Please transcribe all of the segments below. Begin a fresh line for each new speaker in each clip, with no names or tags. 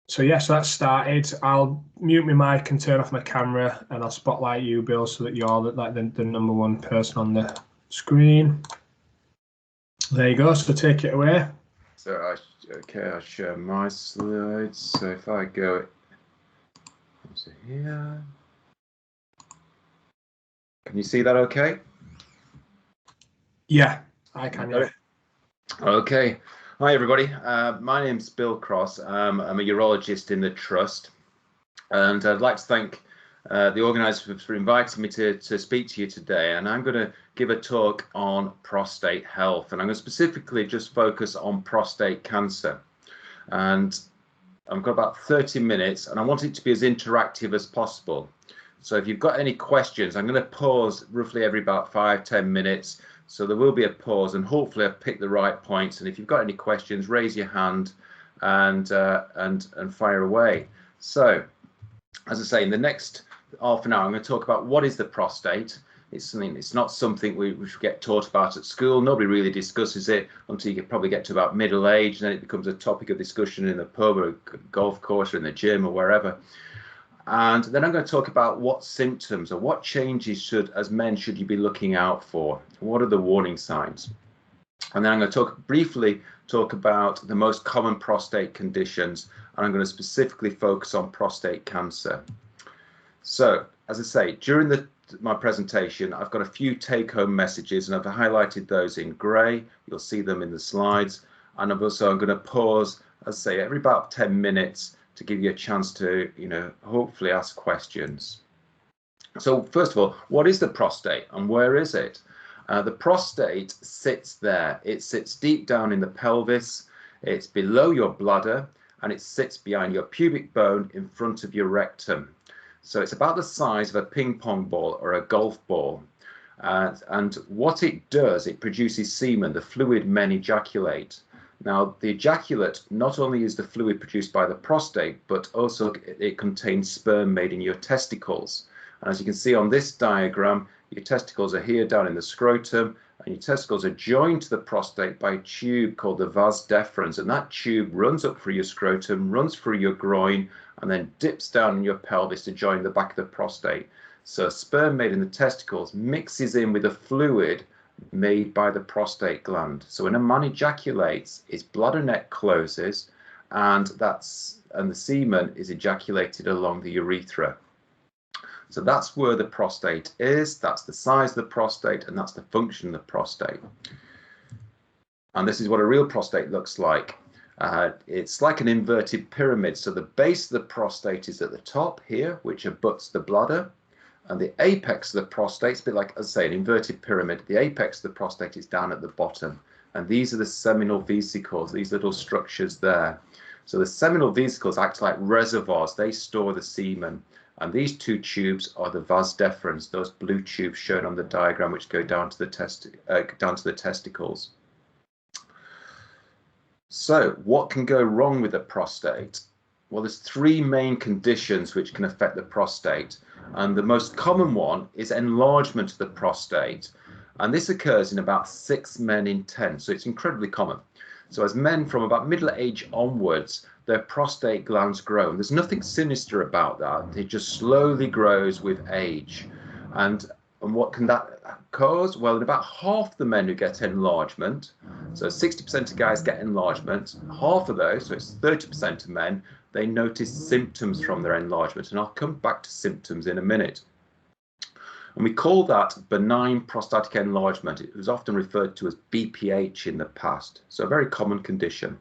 So yes, that's started. I'll mute my mic and turn off my camera, and I'll spotlight you, Bill, so that you're like the #1 person on the screen. There you go. So take it away.
So I'll share my slides. So if I go into here, can you see that okay?
Yeah, I can. Yeah.
Okay. Hi, everybody. My name's Bill Cross. I'm a urologist in the Trust. And I'd like to thank the organisers for inviting me to speak to you today. And I'm going to give a talk on prostate health. And I'm going to specifically just focus on prostate cancer. And I've got about 30 minutes, and I want it to be as interactive as possible. So if you've got any questions, I'm going to pause roughly every about 5-10 minutes. So there will be a pause, and hopefully I've picked the right points. And if you've got any questions, raise your hand and fire away. So, as I say, in the next half an hour, I'm going to talk about what is the prostate. It's not something we get taught about at school. Nobody really discusses it until you probably get to about middle age, and then it becomes a topic of discussion in the pub or a golf course or in the gym or wherever. And then I'm going to talk about what symptoms or what changes as men should you be looking out for? What are the warning signs? And then I'm going to briefly talk about the most common prostate conditions, and I'm going to specifically focus on prostate cancer. So, as I say, during my presentation, I've got a few take-home messages, and I've highlighted those in grey. You'll see them in the slides. And I'm going to pause, as I say, every about 10 minutes to give you a chance to, hopefully ask questions. So first of all, what is the prostate and where is it? The prostate sits there. It sits deep down in the pelvis. It's below your bladder, and it sits behind your pubic bone in front of your rectum. So it's about the size of a ping pong ball or a golf ball. And what it does, it produces semen, the fluid men ejaculate. Now, the ejaculate not only is the fluid produced by the prostate, but also it contains sperm made in your testicles. And as you can see on this diagram, your testicles are here down in the scrotum, and your testicles are joined to the prostate by a tube called the vas deferens. And that tube runs up through your scrotum, runs through your groin, and then dips down in your pelvis to join the back of the prostate. So sperm made in the testicles mixes in with the fluid made by the prostate gland. So when a man ejaculates, his bladder neck closes, and the semen is ejaculated along the urethra. So that's where the prostate is, that's the size of the prostate, and that's the function of the prostate. And this is what a real prostate looks like. It's like an inverted pyramid. So the base of the prostate is at the top here, which abuts the bladder. And the apex of the prostate is a bit like, as I say, an inverted pyramid. The apex of the prostate is down at the bottom. And these are the seminal vesicles, these little structures there. So the seminal vesicles act like reservoirs. They store the semen. And these two tubes are the vas deferens, those blue tubes shown on the diagram, which go down to the testicles. So what can go wrong with the prostate? Well, there's three main conditions which can affect the prostate. And the most common one is enlargement of the prostate. And this occurs in about 6 men in 10. So it's incredibly common. So as men from about middle age onwards, their prostate glands grow. And there's nothing sinister about that. It just slowly grows with age. And what can that cause? Well, in about half the men who get enlargement, so 60% of guys get enlargement, half of those, so it's 30% of men, they notice symptoms from their enlargement. And I'll come back to symptoms in a minute. And we call that benign prostatic enlargement. It was often referred to as BPH in the past. So a very common condition.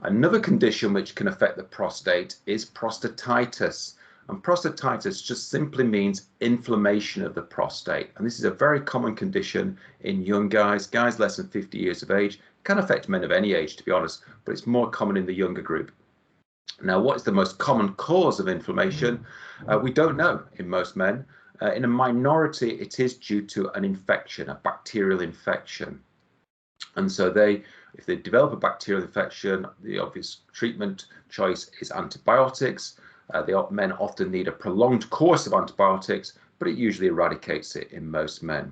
Another condition which can affect the prostate is prostatitis. And prostatitis just simply means inflammation of the prostate. And this is a very common condition in young guys less than 50 years of age. It can affect men of any age, to be honest, but it's more common in the younger group. Now, what is the most common cause of inflammation? We don't know in most men. In a minority, it is due to an infection, a bacterial infection. And so if they develop a bacterial infection, the obvious treatment choice is antibiotics. The men often need a prolonged course of antibiotics, but it usually eradicates it in most men.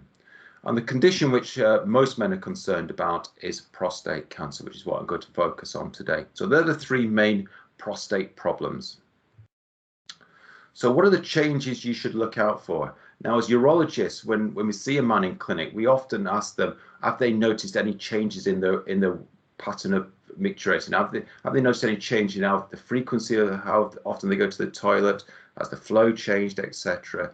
And the condition which most men are concerned about is prostate cancer, which is what I'm going to focus on today. So they're the three main prostate problems. So what are the changes you should look out for? Now, as urologists, when we see a man in clinic, we often ask them, have they noticed any changes in the pattern of micturating? Have they noticed any change in the frequency of how often they go to the toilet? Has the flow changed, etc.?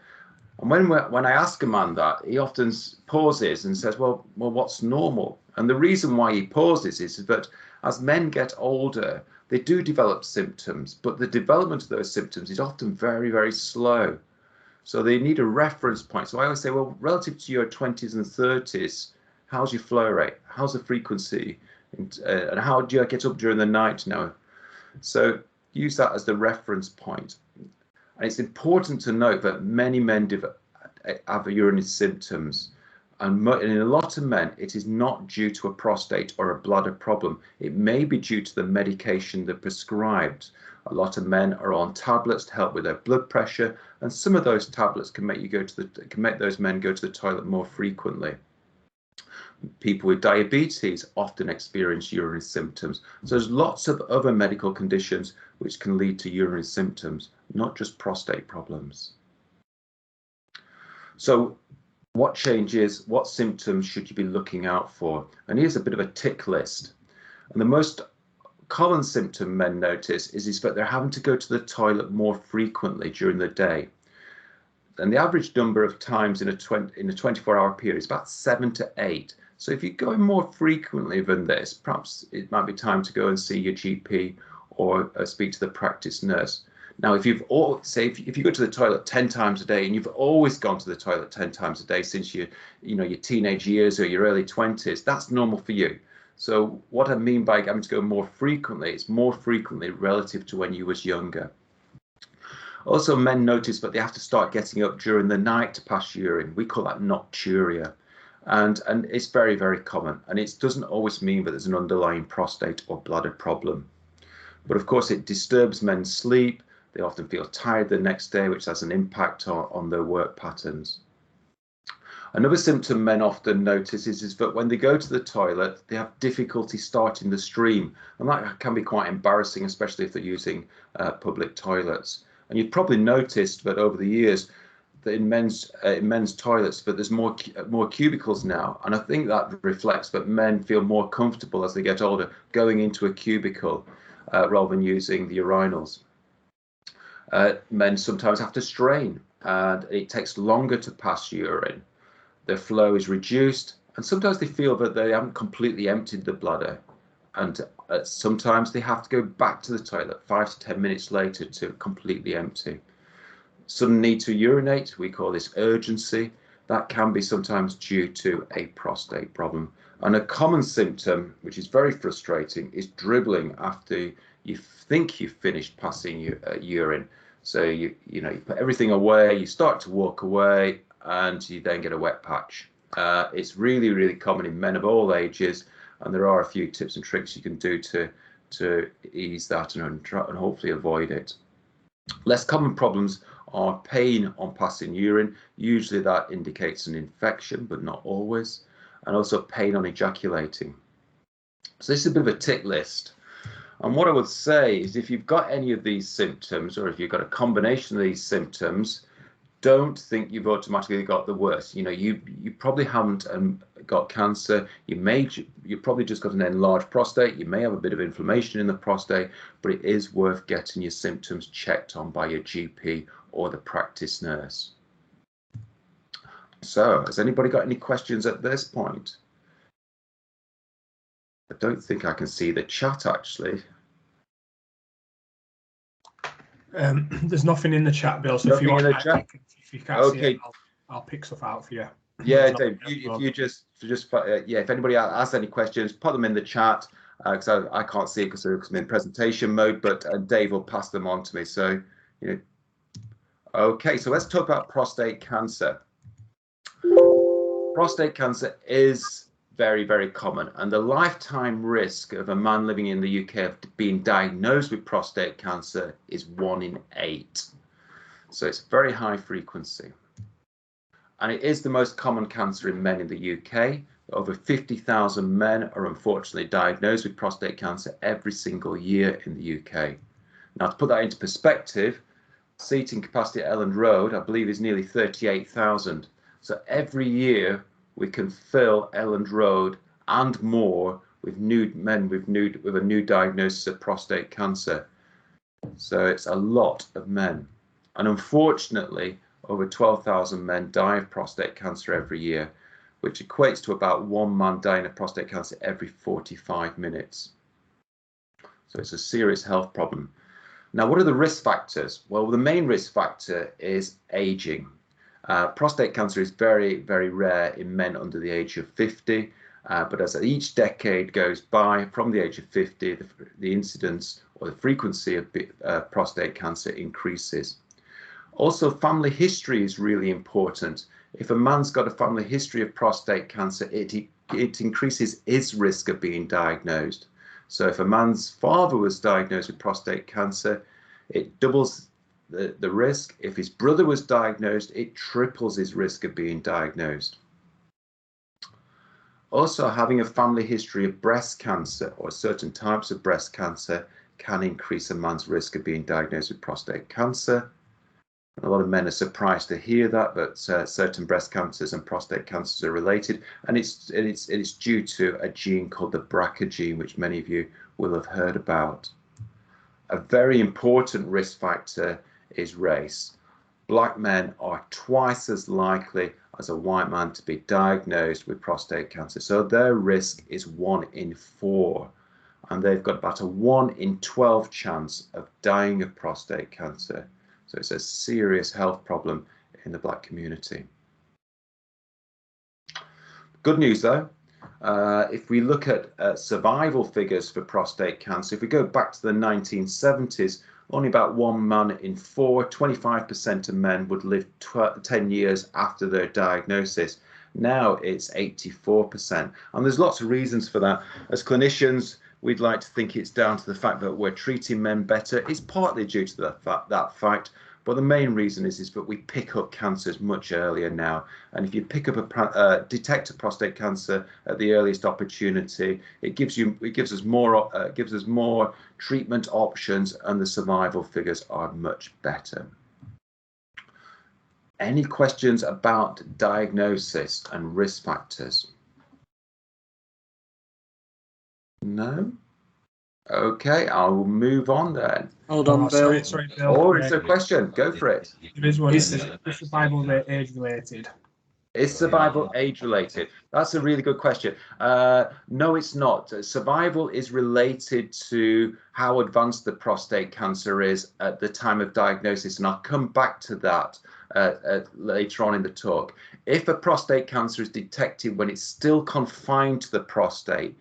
And when I ask a man that, he often pauses and says, well, what's normal? And the reason why he pauses is that as men get older, they do develop symptoms, but the development of those symptoms is often very, very slow. So they need a reference point. So I always say, well, relative to your 20s and 30s, how's your flow rate? How's the frequency? And how do you get up during the night now? So use that as the reference point. And it's important to note that many men have urinary symptoms. And in a lot of men, it is not due to a prostate or a bladder problem. It may be due to the medication they're prescribed. A lot of men are on tablets to help with their blood pressure, and some of those tablets can make those men go to the toilet more frequently. People with diabetes often experience urinary symptoms. So there's lots of other medical conditions which can lead to urinary symptoms, not just prostate problems. So what changes, what symptoms should you be looking out for? And here's a bit of a tick list. And the most common symptom men notice is that they're having to go to the toilet more frequently during the day. And the average number of times in a 24-hour period is about 7 to 8. So if you're going more frequently than this, perhaps it might be time to go and see your GP or speak to the practice nurse. Now, if you go to the toilet 10 times a day and you've always gone to the toilet 10 times a day since your teenage years or your early 20s, that's normal for you. So what I mean by having to go more frequently, it's more frequently relative to when you was younger. Also, men notice that they have to start getting up during the night to pass urine. We call that nocturia. And it's very, very common. And it doesn't always mean that there's an underlying prostate or bladder problem. But of course, it disturbs men's sleep. They often feel tired the next day, which has an impact on their work patterns. Another symptom men often notice is that when they go to the toilet, they have difficulty starting the stream. And that can be quite embarrassing, especially if they're using public toilets. And you've probably noticed that over the years, that in men's toilets, that there's more cubicles now. And I think that reflects that men feel more comfortable as they get older going into a cubicle rather than using the urinals. Men sometimes have to strain, and it takes longer to pass urine. Their flow is reduced, and sometimes they feel that they haven't completely emptied the bladder. And sometimes they have to go back to the toilet 5 to 10 minutes later to completely empty. Sudden need to urinate, we call this urgency. That can be sometimes due to a prostate problem. And a common symptom, which is very frustrating, is dribbling after you think you've finished passing urine. So you put everything away, you start to walk away, and you then get a wet patch. It's really, really common in men of all ages, and there are a few tips and tricks you can do to ease that and hopefully avoid it. Less common problems are pain on passing urine. Usually that indicates an infection, but not always, and also pain on ejaculating. So this is a bit of a tick list. And what I would say is if you've got any of these symptoms, or if you've got a combination of these symptoms, don't think you've automatically got the worst. You probably haven't got cancer. You've probably just got an enlarged prostate. You may have a bit of inflammation in the prostate, but it is worth getting your symptoms checked on by your GP or the practice nurse. So, has anybody got any questions at this point? I don't think I can see the chat actually.
There's nothing in the chat, Bill. So if you can't see it, I'll pick stuff out for you.
Yeah, Dave. If anybody has any questions, put them in the chat because I can't see it because I'm in presentation mode. But Dave will pass them on to me. So, okay. So let's talk about prostate cancer. Prostate cancer is very, very common, and the lifetime risk of a man living in the UK of being diagnosed with prostate cancer is 1 in 8. So it's very high frequency. and it is the most common cancer in men in the UK. Over 50,000 men are unfortunately diagnosed with prostate cancer every single year in the UK. Now, to put that into perspective, seating capacity at Elland Road, I believe, is nearly 38,000. So every year we can fill Elland Road and more with new men with a new diagnosis of prostate cancer. So it's a lot of men. And unfortunately, over 12,000 men die of prostate cancer every year, which equates to about one man dying of prostate cancer every 45 minutes. So it's a serious health problem. Now, what are the risk factors? Well, the main risk factor is aging. Prostate cancer is very, very rare in men under the age of 50, but as each decade goes by, from the age of 50, the incidence or the frequency of prostate cancer increases. Also, family history is really important. If a man's got a family history of prostate cancer, it increases his risk of being diagnosed. So if a man's father was diagnosed with prostate cancer, it doubles the risk. If his brother was diagnosed, it triples his risk of being diagnosed. Also, having a family history of breast cancer or certain types of breast cancer can increase a man's risk of being diagnosed with prostate cancer. A lot of men are surprised to hear that, but certain breast cancers and prostate cancers are related, and it's due to a gene called the BRCA gene, which many of you will have heard about. A very important risk factor is race. Black men are twice as likely as a white man to be diagnosed with prostate cancer, so their risk is 1 in 4, and they've got about a 1 in 12 chance of dying of prostate cancer. So it's a serious health problem in the black community. Good news though, if we look at survival figures for prostate cancer, if we go back to the 1970s, only about 1 man in 4, 25% of men would live 10 years after their diagnosis. Now it's 84%, and there's lots of reasons for that. As clinicians, we'd like to think it's down to the fact that we're treating men better. It's partly due to that fact, but the main reason is that we pick up cancers much earlier now. And if you pick up detect a prostate cancer at the earliest opportunity, it gives us more treatment options, and the survival figures are much better. Any questions about diagnosis and risk factors? No? Okay, I'll move on then.
Hold on, Bill.
Sorry, Bill.
Oh, it's a question. Go for it.
There is one. Is survival rate age related?
Is survival age related? That's a really good question. No, it's not. Survival is related to how advanced the prostate cancer is at the time of diagnosis, and I'll come back to that later on in the talk. If a prostate cancer is detected when it's still confined to the prostate,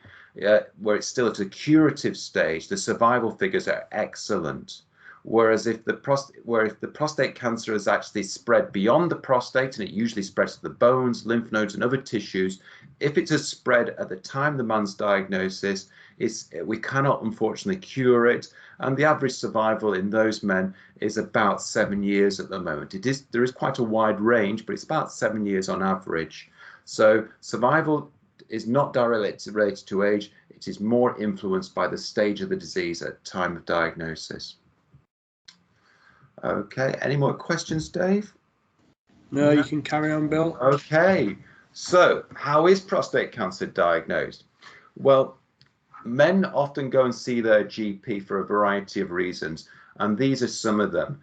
where it's still at a curative stage, the survival figures are excellent. Whereas if the prostate cancer has actually spread beyond the prostate, and it usually spreads to the bones, lymph nodes, and other tissues, if it has spread at the time the man's diagnosis, we cannot unfortunately cure it, and the average survival in those men is about 7 years at the moment. There is quite a wide range, but it's about 7 years on average. So survival is not directly related to age. It is more influenced by the stage of the disease at time of diagnosis. Okay, any more questions, Dave?
No, you can carry on, Bill.
Okay, so how is prostate cancer diagnosed? Well, men often go and see their GP for a variety of reasons, and these are some of them.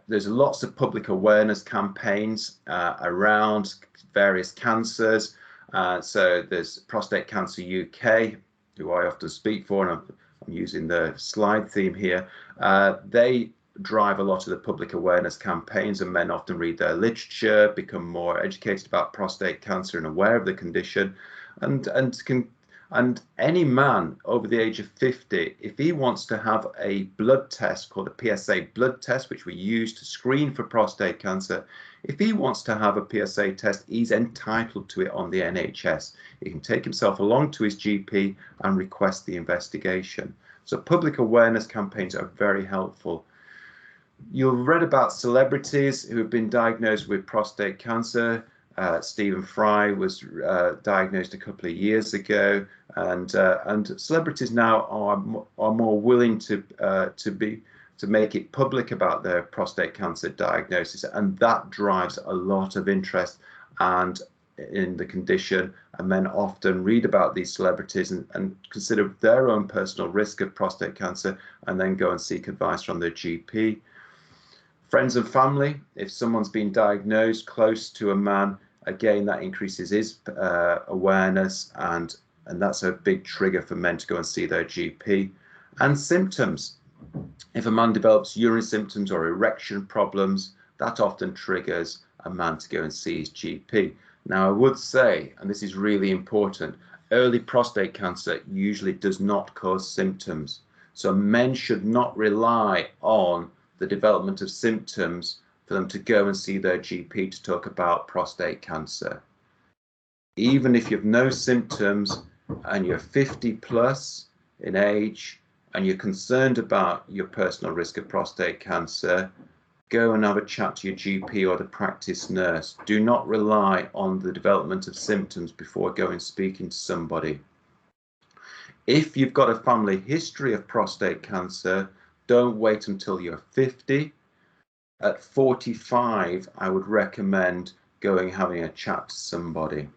There's lots of public awareness campaigns around various cancers. So there's Prostate Cancer UK, who I often speak for, and I'm using the slide theme here. They drive a lot of the public awareness campaigns, and men often read their literature, become more educated about prostate cancer and aware of the condition, and any man over the age of 50, if he wants to have a blood test called a PSA blood test, which we use to screen for prostate cancer, if he wants to have a PSA test, he's entitled to it on the NHS. He can take himself along to his GP and request the investigation. So public awareness campaigns are very helpful. You've read about celebrities who have been diagnosed with prostate cancer. Stephen Fry was diagnosed a couple of years ago, and celebrities now are more willing to make it public about their prostate cancer diagnosis, and that drives a lot of interest and in the condition, and men often read about these celebrities and consider their own personal risk of prostate cancer, and then go and seek advice from their GP. Friends and family, if someone's been diagnosed close to a man, again, that increases his awareness, and that's a big trigger for men to go and see their GP. And symptoms. If a man develops urine symptoms or erection problems, that often triggers a man to go and see his GP. Now, I would say, and this is really important, early prostate cancer usually does not cause symptoms. So men should not rely on the development of symptoms for them to go and see their GP to talk about prostate cancer. Even if you have no symptoms and you're 50 plus in age and you're concerned about your personal risk of prostate cancer, go and have a chat to your GP or the practice nurse. Do not rely on the development of symptoms before going speaking to somebody. If you've got a family history of prostate cancer, don't wait until you're 50. At 45, I would recommend having a chat to somebody.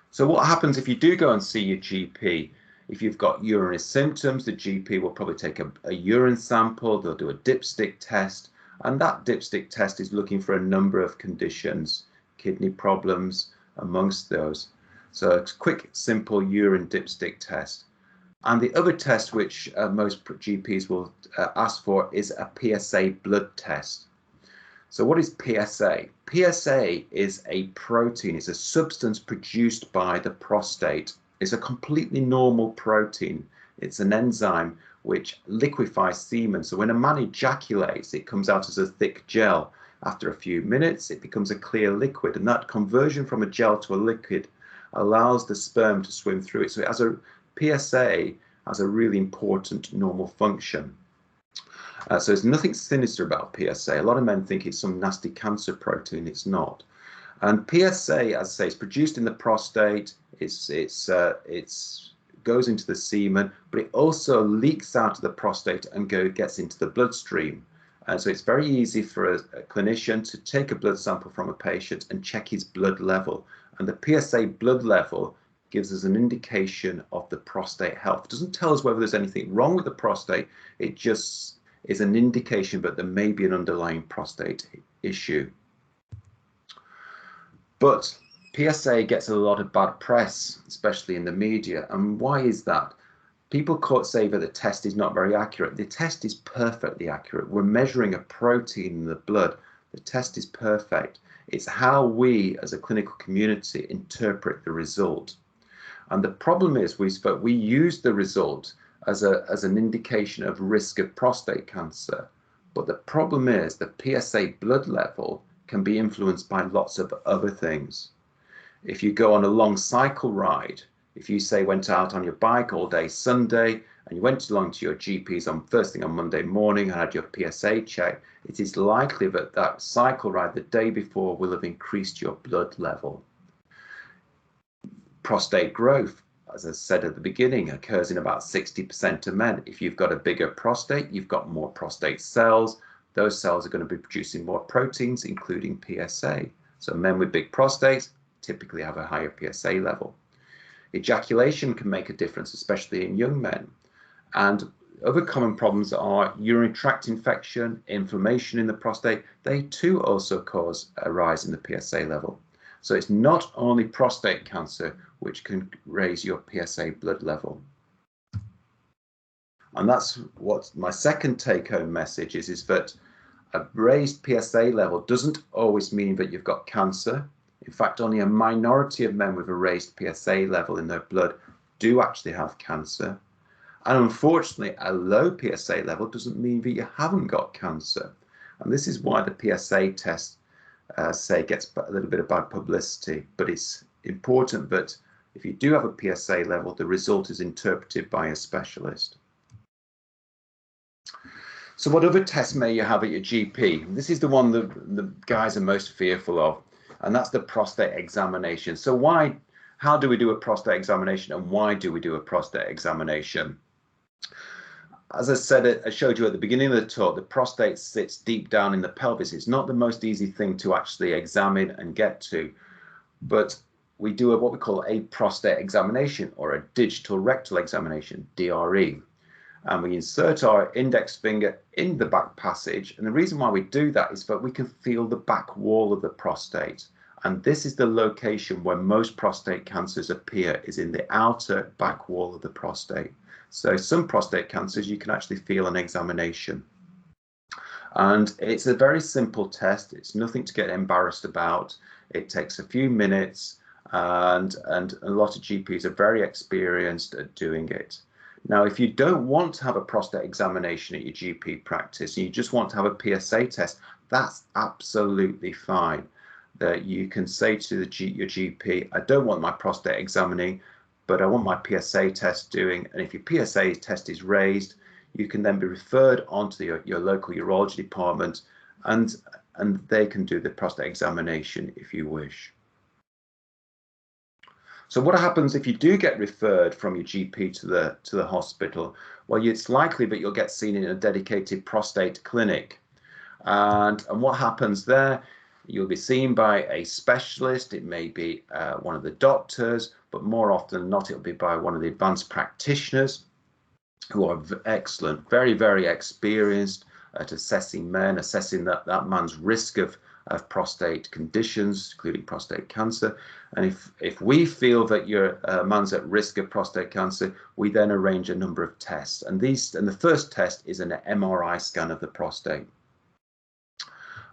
So what happens if you do go and see your GP? If you've got urinary symptoms, the GP will probably take a urine sample, they'll do a dipstick test, and that dipstick test is looking for a number of conditions, kidney problems amongst those. So a quick, simple urine dipstick test. And the other test which most GPs will ask for is a PSA blood test. So what is PSA? PSA is a protein, it's a substance produced by the prostate. It's a completely normal protein. It's an enzyme which liquefies semen. So when a man ejaculates, it comes out as a thick gel. After a few minutes, it becomes a clear liquid, and that conversion from a gel to a liquid allows the sperm to swim through it. So PSA has a really important normal function. So there's nothing sinister about PSA. A lot of men think it's some nasty cancer protein. It's not. And PSA, as I say, is produced in the prostate. It goes into the semen, but it also leaks out of the prostate and gets into the bloodstream. And so it's very easy for a clinician to take a blood sample from a patient and check his blood level. And the PSA blood level gives us an indication of the prostate health. It doesn't tell us whether there's anything wrong with the prostate. It just is an indication, but there may be an underlying prostate issue. But PSA gets a lot of bad press, especially in the media. And why is that? People say that the test is not very accurate. The test is perfectly accurate. We're measuring a protein in the blood. The test is perfect. It's how we as a clinical community interpret the result. And the problem is we use the result as an indication of risk of prostate cancer. But the problem is the PSA blood level can be influenced by lots of other things. If you go on a long cycle ride, if you say went out on your bike all day Sunday and you went along to your GP's on first thing on Monday morning and had your PSA check, it is likely that that cycle ride the day before will have increased your blood level. Prostate growth, as I said at the beginning, occurs in about 60% of men. If you've got a bigger prostate, you've got more prostate cells. Those cells are going to be producing more proteins, including PSA. So men with big prostates typically have a higher PSA level. Ejaculation can make a difference, especially in young men. And other common problems are urinary tract infection, inflammation in the prostate. They too also cause a rise in the PSA level. So it's not only prostate cancer which can raise your PSA blood level. And that's what my second take-home message is that a raised PSA level doesn't always mean that you've got cancer. In fact, only a minority of men with a raised PSA level in their blood do actually have cancer. And unfortunately, a low PSA level doesn't mean that you haven't got cancer. And this is why the PSA test, gets a little bit of bad publicity. But it's important that if you do have a PSA level, the result is interpreted by a specialist. So what other tests may you have at your GP? This is the one that the guys are most fearful of, and that's the prostate examination. So how do we do a prostate examination, and why do we do a prostate examination? As I said, I showed you at the beginning of the talk, the prostate sits deep down in the pelvis. It's not the most easy thing to actually examine and get to, but we do what we call a prostate examination, or a digital rectal examination, DRE. And we insert our index finger in the back passage. And the reason why we do that is that we can feel the back wall of the prostate. And this is the location where most prostate cancers appear, is in the outer back wall of the prostate. So some prostate cancers, you can actually feel an examination. And it's a very simple test. It's nothing to get embarrassed about. It takes a few minutes, and a lot of GPs are very experienced at doing it. Now, if you don't want to have a prostate examination at your GP practice, and you just want to have a PSA test, that's absolutely fine. That you can say to your GP, I don't want my prostate examining, but I want my PSA test doing. And if your PSA test is raised, you can then be referred on to your local urology department, and they can do the prostate examination if you wish. So what happens if you do get referred from your GP to the hospital? Well, it's likely that you'll get seen in a dedicated prostate clinic. And what happens there? You'll be seen by a specialist. It may be one of the doctors, but more often than not, it'll be by one of the advanced practitioners who are excellent, very, very experienced at assessing men, assessing that man's risk of prostate conditions, including prostate cancer. And if we feel that your man's at risk of prostate cancer, we then arrange a number of tests. And the first test is an MRI scan of the prostate.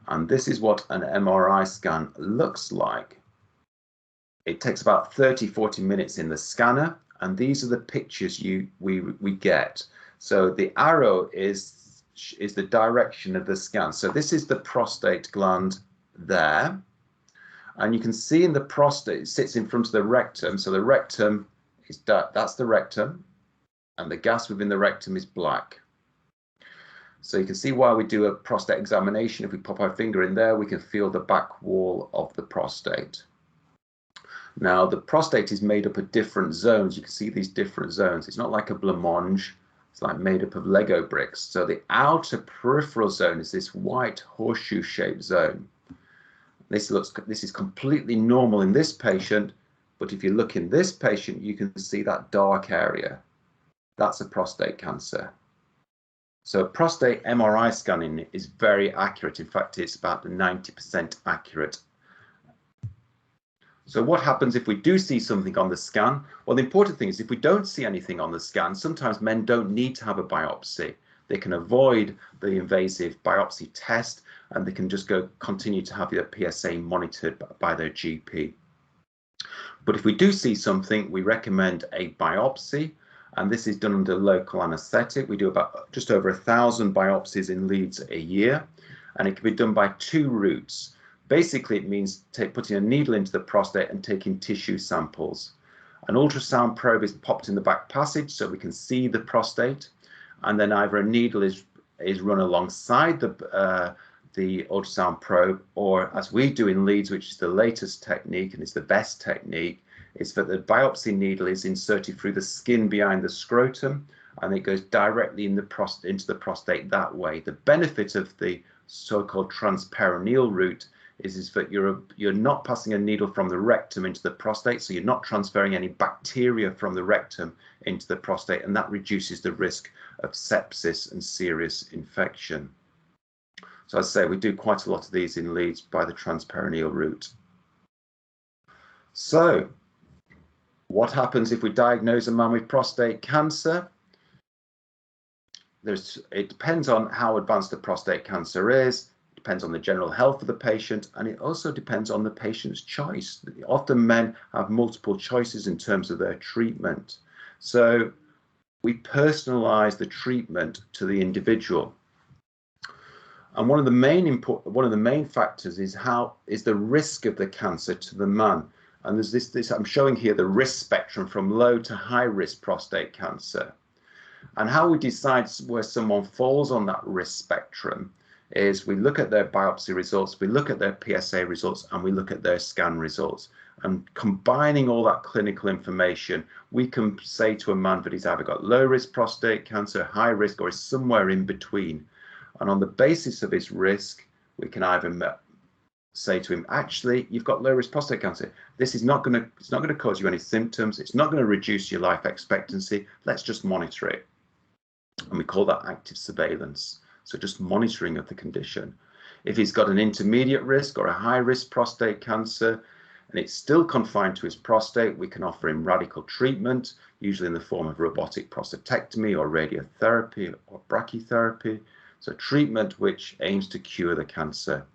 And this is what an MRI scan looks like. It takes about 30-40 minutes in the scanner, and these are the pictures we get. So the arrow is the direction of the scan. So this is the prostate gland there, and you can see in the prostate, it sits in front of the rectum. So the rectum is that's the rectum, and the gas within the rectum is black. So you can see why we do a prostate examination. If we pop our finger in there, we can feel the back wall of the prostate. Now, the prostate is made up of different zones. You can see these different zones. It's not like a blancmange. It's like made up of Lego bricks. So the outer peripheral zone is this white horseshoe-shaped zone. This is completely normal in this patient, but if you look in this patient, you can see that dark area. That's a prostate cancer. So prostate MRI scanning is very accurate. In fact, it's about 90% accurate. So what happens if we do see something on the scan? Well, the important thing is if we don't see anything on the scan, sometimes men don't need to have a biopsy. They can avoid the invasive biopsy test, and they can just continue to have their PSA monitored by their GP. But if we do see something, we recommend a biopsy, and this is done under local anaesthetic. We do about just over 1,000 biopsies in Leeds a year, and it can be done by 2 routes. Basically, it means putting a needle into the prostate and taking tissue samples. An ultrasound probe is popped in the back passage so we can see the prostate, and then either a needle is run alongside the ultrasound probe, or as we do in Leeds, which is the latest technique and it's the best technique, is that the biopsy needle is inserted through the skin behind the scrotum, and it goes directly into the prostate that way. The benefit of the so-called transperineal route is that you're not passing a needle from the rectum into the prostate, so you're not transferring any bacteria from the rectum into the prostate, and that reduces the risk of sepsis and serious infection. So as I say, we do quite a lot of these in Leeds by the transperineal route. So what happens if we diagnose a man with prostate cancer? It depends on how advanced the prostate cancer is. Depends on the general health of the patient, and it also depends on the patient's choice. Often men have multiple choices in terms of their treatment. So we personalize the treatment to the individual. And one of the main factors is the risk of the cancer to the man. And there's this I'm showing here the risk spectrum from low to high risk prostate cancer. And how we decide where someone falls on that risk spectrum is we look at their biopsy results, we look at their PSA results, and we look at their scan results. And combining all that clinical information, we can say to a man that he's either got low risk prostate cancer, high risk, or is somewhere in between. And on the basis of his risk, we can either say to him, actually, you've got low risk prostate cancer. This is not going to cause you any symptoms. It's not going to reduce your life expectancy. Let's just monitor it. And we call that active surveillance. So just monitoring of the condition. If he's got an intermediate risk or a high risk prostate cancer, and it's still confined to his prostate, we can offer him radical treatment, usually in the form of robotic prostatectomy or radiotherapy or brachytherapy. So treatment which aims to cure the cancer.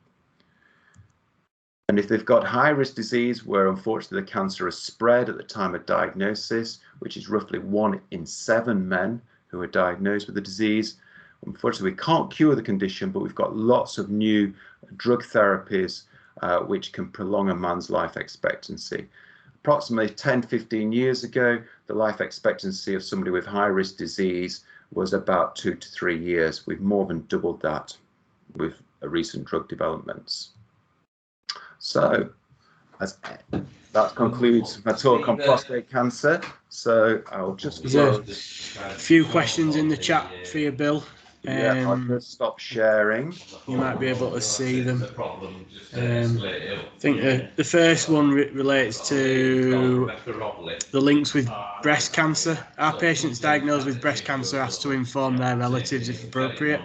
And if they've got high-risk disease where unfortunately the cancer has spread at the time of diagnosis, which is roughly 1 in 7 men who are diagnosed with the disease, unfortunately we can't cure the condition, but we've got lots of new drug therapies which can prolong a man's life expectancy. Approximately 10-15 years ago, the life expectancy of somebody with high-risk disease was about 2 to 3 years. We've more than doubled that with recent drug developments. So that concludes my talk on prostate cancer. So I'll just
There's a few questions in the chat for you, Bill.
yeah, I'll just stop sharing.
You might be able to see them. I think the first one relates to the links with breast cancer. Are patients diagnosed with breast cancer asked to inform their relatives if appropriate?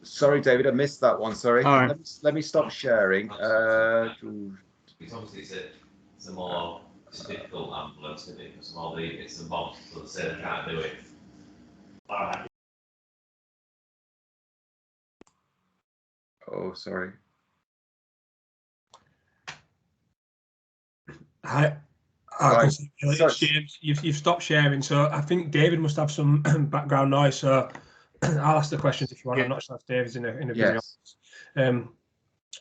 Sorry, David, I missed that one. Sorry.
All right.
Let me stop sharing.
Because obviously it's a more difficult ambulance, isn't it? Because it's a mod, so they say they can't do it.
Oh, sorry.
James, you've stopped sharing, so I think David must have some background noise. So I'll ask the questions if you want. Yeah. I'm not sure if David's in a video. Yes.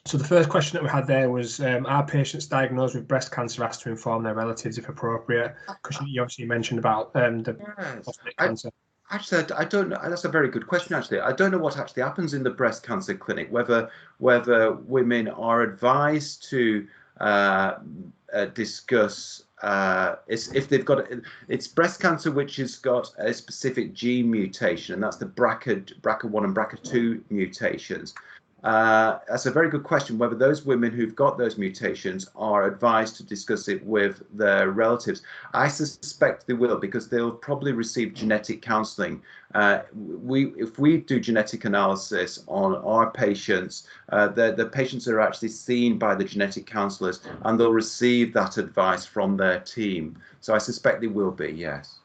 So the first question that we had there was, are patients diagnosed with breast cancer asked to inform their relatives if appropriate? Because you obviously mentioned about the prostate cancer.
Actually, I don't know. That's a very good question, actually. I don't know what actually happens in the breast cancer clinic, whether women are advised to discuss if they've got it's breast cancer which has got a specific gene mutation, and that's the BRCA1 and BRCA2 mutations. That's a very good question, whether those women who've got those mutations are advised to discuss it with their relatives. I suspect they will, because they'll probably receive genetic counselling. If we do genetic analysis on our patients, the patients are actually seen by the genetic counsellors, and they'll receive that advice from their team. So I suspect they will be, yes.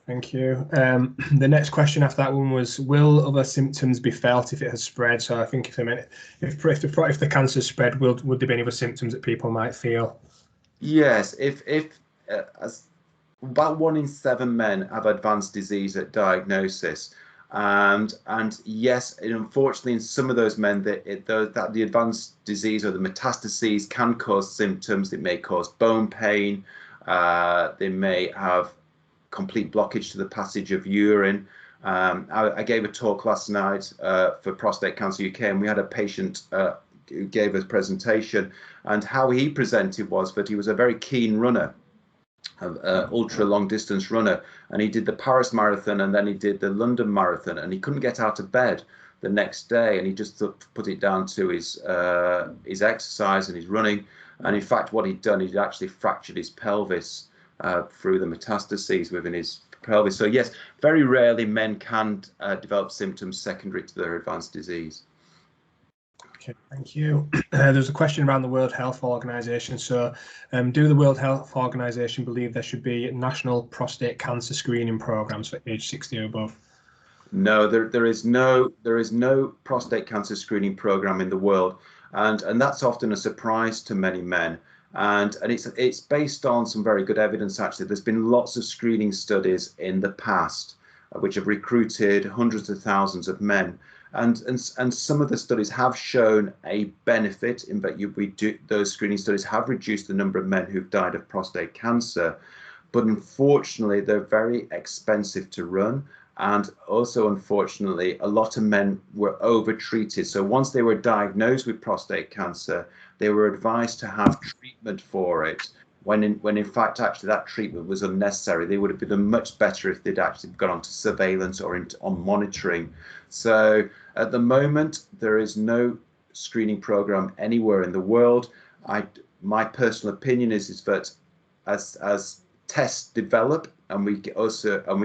Thank you. The next question after that one was, will other symptoms be felt if it has spread? So I think if the cancer spread, would there be any other symptoms that people might feel?
Yes, as about 1 in 7 men have advanced disease at diagnosis, and yes, unfortunately in some of those men that the advanced disease or the metastases can cause symptoms. It may cause bone pain. They may have complete blockage to the passage of urine. I gave a talk last night for Prostate Cancer UK, and we had a patient who gave a presentation, and how he presented was that he was a very keen runner, ultra long distance runner, and he did the Paris Marathon and then he did the London Marathon, and he couldn't get out of bed the next day, and he just put it down to his exercise and his running. And in fact, what he'd done, he'd actually fractured his pelvis through the metastases within his pelvis. So yes, very rarely men can develop symptoms secondary to their advanced disease.
Okay, thank you. There's a question around the World Health Organization. So do the World Health Organization believe there should be national prostate cancer screening programs for age 60 or above?
No, there is no prostate cancer screening program in the world, and that's often a surprise to many men. And it's based on some very good evidence, actually. There's been lots of screening studies in the past which have recruited hundreds of thousands of men, and some of the studies have shown a benefit in that those screening studies have reduced the number of men who've died of prostate cancer. but unfortunately they're very expensive to run. And also, unfortunately, a lot of men were over-treated. So once they were diagnosed with prostate cancer, they were advised to have treatment for it, when in fact actually that treatment was unnecessary. They would have been much better if they'd actually gone on to surveillance or on monitoring. So at the moment, there is no screening program anywhere in the world. My personal opinion is that as tests develop and we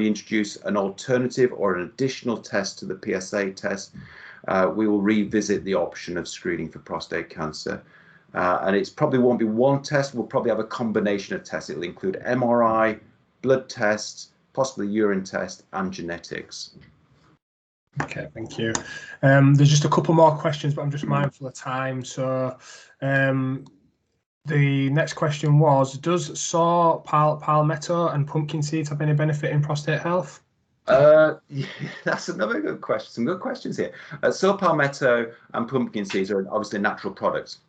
introduce an alternative or an additional test to the PSA test, we will revisit the option of screening for prostate cancer. And it probably won't be one test. We'll probably have a combination of tests. It'll include MRI, blood tests, possibly urine test, and genetics.
Okay, thank you. There's just a couple more questions, but I'm just mindful of time. So the next question was, does saw, palmetto and pumpkin seeds have any benefit in prostate health?
Yeah, that's another good question. Some good questions here. Saw, palmetto and pumpkin seeds are obviously natural products.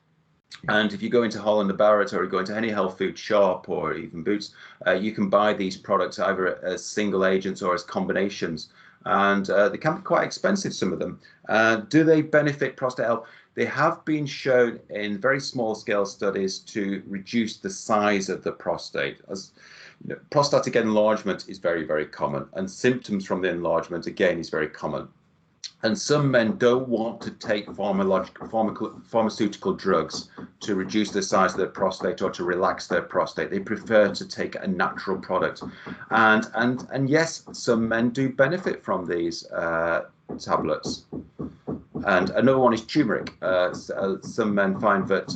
And if you go into Holland & Barrett or you go into any health food shop or even Boots, you can buy these products either as single agents or as combinations. And they can be quite expensive, some of them. Do they benefit prostate health? They have been shown in very small scale studies to reduce the size of the prostate. As you know, prostatic enlargement is very, very common, and symptoms from the enlargement again is very common. And some men don't want to take pharmaceutical drugs to reduce the size of their prostate or to relax their prostate. They prefer to take a natural product. And yes, some men do benefit from these tablets. And another one is turmeric. Some men find that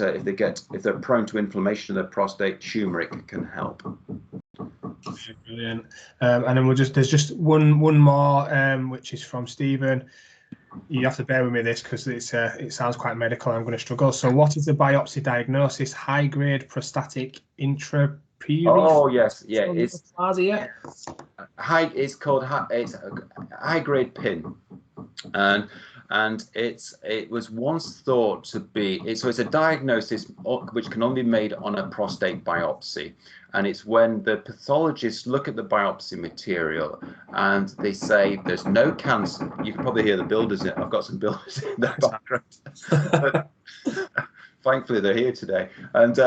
if they're prone to inflammation of their prostate, turmeric can help.
Brilliant. And then there's just one more, which is from Stephen. You have to bear with me this because it sounds quite medical. I'm going to struggle. So, what is the biopsy diagnosis? High-grade prostatic intraperitoneal?
Oh yes, yeah. It's called high-grade PIN, and it was once thought to be. So it's a diagnosis which can only be made on a prostate biopsy. And it's when the pathologists look at the biopsy material and they say there's no cancer. You can probably hear the builders. I've got some builders in the background. Thankfully, they're here today. And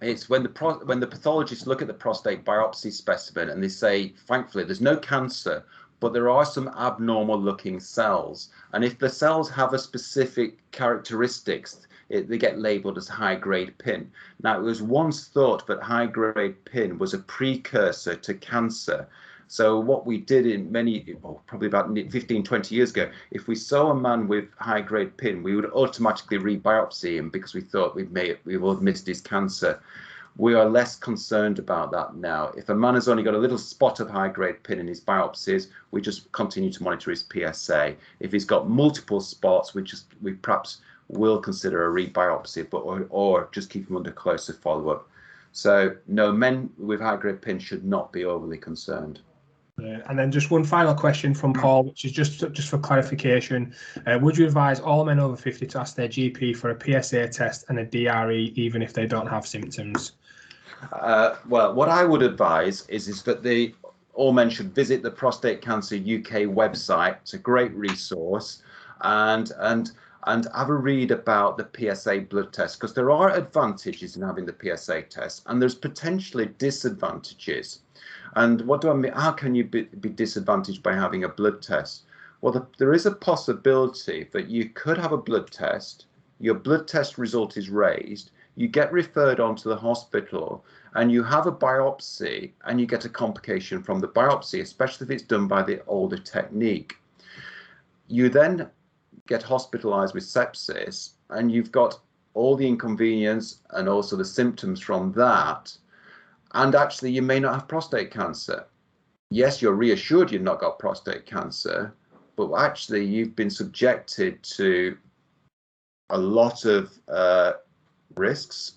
it's when the pathologists look at the prostate biopsy specimen and they say, thankfully, there's no cancer, but there are some abnormal looking cells. And if the cells have a specific characteristics, they get labeled as high-grade PIN. Now, it was once thought that high-grade PIN was a precursor to cancer. So what we did in probably about 15, 20 years ago, if we saw a man with high-grade PIN, we would automatically re-biopsy him because we thought we've admitted his cancer. We are less concerned about that now. If a man has only got a little spot of high-grade PIN in his biopsies, we just continue to monitor his PSA. If he's got multiple spots, we perhaps will consider a re-biopsy, or just keep him under closer follow-up. So no, men with high-grade PIN should not be overly concerned.
And then just one final question from Paul, which is just for clarification. Would you advise all men over 50 to ask their GP for a PSA test and a DRE, even if they don't have symptoms?
Well, what I would advise is that all men should visit the Prostate Cancer UK website. It's a great resource, and have a read about the PSA blood test, because there are advantages in having the PSA test and there's potentially disadvantages. And what do I mean? How can you be disadvantaged by having a blood test? Well, there is a possibility that you could have a blood test, your blood test result is raised, you get referred on to the hospital and you have a biopsy and you get a complication from the biopsy, especially if it's done by the older technique. You then get hospitalized with sepsis and you've got all the inconvenience and also the symptoms from that, and actually you may not have prostate cancer. Yes, you're reassured you've not got prostate cancer, but actually you've been subjected to a lot of risks,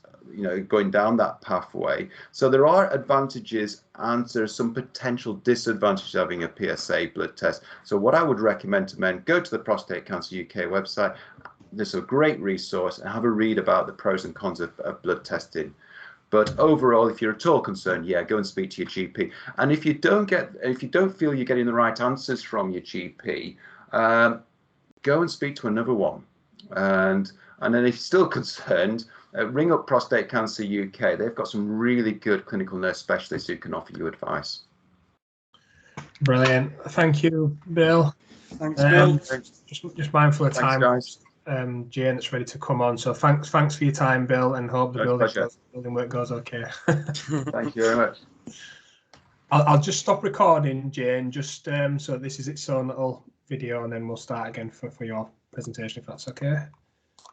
going down that pathway. So there are advantages and there's some potential disadvantages of having a PSA blood test. So what I would recommend to men, go to the Prostate Cancer UK website. There's a great resource, and have a read about the pros and cons of blood testing. But overall, if you're at all concerned, yeah, go and speak to your GP. And if you don't feel you're getting the right answers from your GP, go and speak to another one. And then if you're still concerned, ring up Prostate Cancer UK. They've got some really good clinical nurse specialists who can offer you advice.
Brilliant. Thank you, Bill.
Thanks, Bill.
Just mindful of time.
Thanks,
guys. Jane that's ready to come on. So thanks for your time, Bill, and hope the building work goes okay.
Thank you very much.
I'll just stop recording, Jane, just so this is its own little video, and then we'll start again for your presentation, if that's okay.